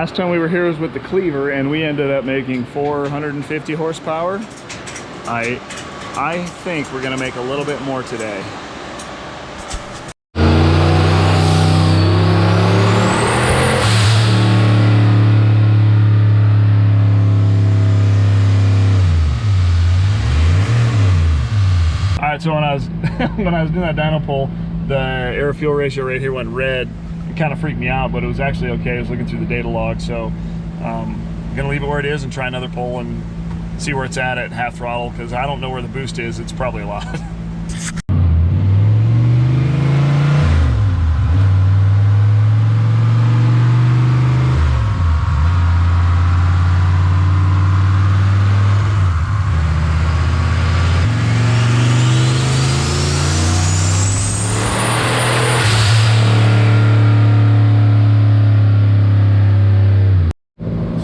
Last time we were here was with the cleaver, and we ended up making 450 horsepower. I think we're gonna make a little bit more today. All right, so when I was when I was doing that dyno pull, the air fuel ratio right here went red. It kind of freaked me out, but it was actually okay. I was looking through the data log, so I'm gonna leave it where it is and try another pull and see where it's at half throttle, because I don't know where the boost is. It's probably a lot.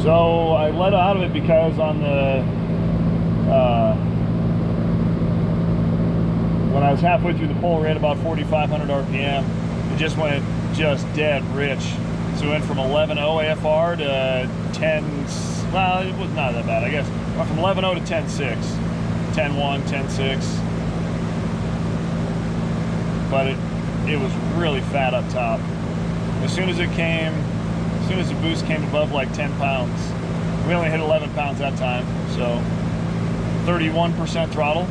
So I let out of it because on the when I was halfway through the pull, ran about 4,500 RPM. It just went dead rich. So it went from 11.0 AFR to 10. Well, it was not that bad, I guess. Went from 11.0 to 10.6, 10.1, 10.6. But it was really fat up top. As soon as the boost came above like 10 pounds, we only hit 11 pounds that time, so 31% throttle.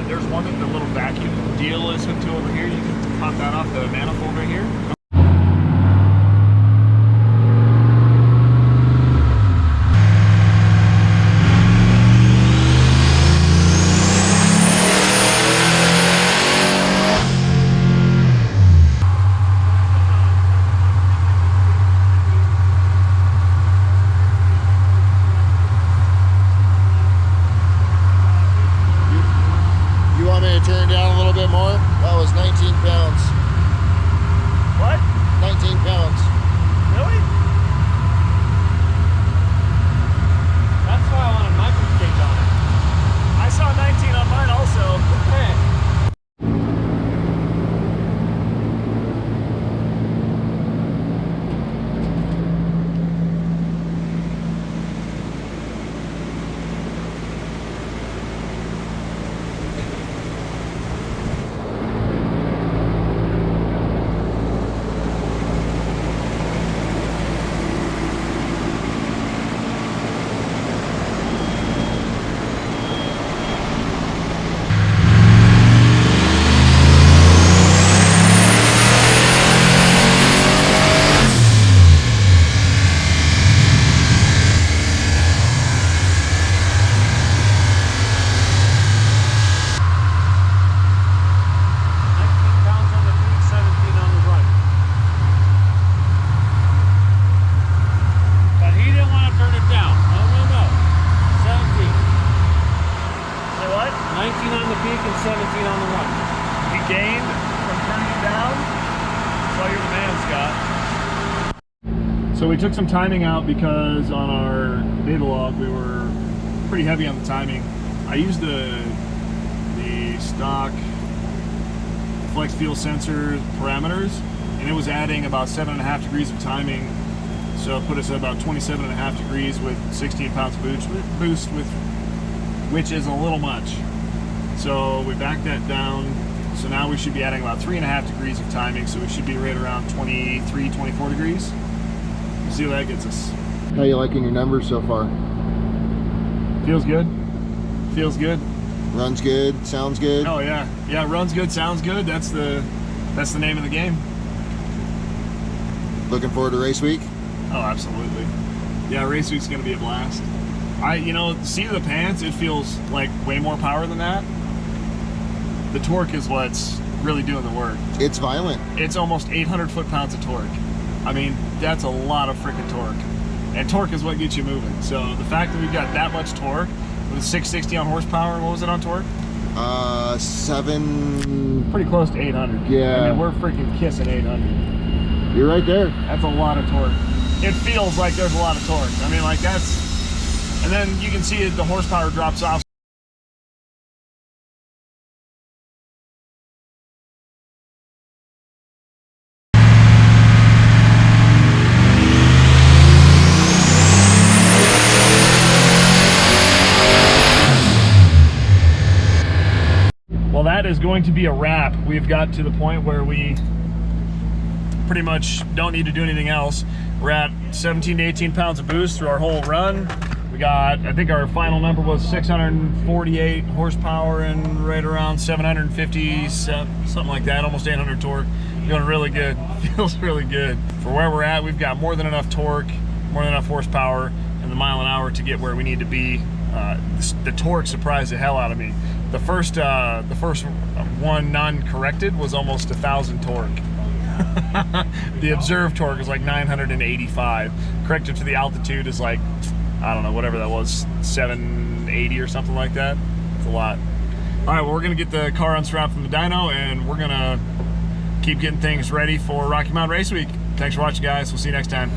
There's one that the little vacuum deal is hooked to over here. You can pop that off the manifold right here. Turn down a little bit more. That was 19 pounds. What? 19 pounds. Really? That's why I wanted micro stage on it. I saw 19 on mine also. Hey. So we took some timing out because on our data log we were pretty heavy on the timing. I used the stock flex fuel sensor parameters, and it was adding about 7.5 degrees of timing. So it put us at about 27.5 degrees with 16 pounds of boost, which is a little much. So we backed that down. So now we should be adding about 3.5 degrees of timing. So we should be right around 23, 24 degrees. We'll see what that gets us. How you liking your numbers so far? Feels good. Feels good. Runs good, sounds good. Oh yeah. Yeah, runs good, sounds good. That's the name of the game. Looking forward to race week? Oh, absolutely. Yeah, race week's gonna be a blast. Seat of the pants, it feels like way more power than that. The torque is what's really doing the work. It's violent. It's almost 800 foot-pounds of torque. I mean, that's a lot of freaking torque. And torque is what gets you moving. So the fact that we've got that much torque with a 660 on horsepower, and what was it on torque? 7. Pretty close to 800. Yeah. I mean, we're freaking kissing 800. You're right there. That's a lot of torque. It feels like there's a lot of torque. I mean, like that's, and then you can see the horsepower drops off. Well, that is going to be a wrap. We've got to the point where we pretty much don't need to do anything else. We're at 17 to 18 pounds of boost through our whole run. We got, I think our final number was 648 horsepower and right around 750, something like that, almost 800 torque. Feeling really good. Feels really good. For where we're at, we've got more than enough torque, more than enough horsepower, and the mile an hour to get where we need to be. The torque surprised the hell out of me. The first one non-corrected was almost 1,000 torque. The observed torque is like 985. Corrected to the altitude is like, I don't know, whatever that was, 780 or something like that. It's a lot. All right, well, we're gonna get the car unstrapped from the dyno, and we're gonna keep getting things ready for Rocky Mountain Race Week. Thanks for watching, guys. We'll see you next time.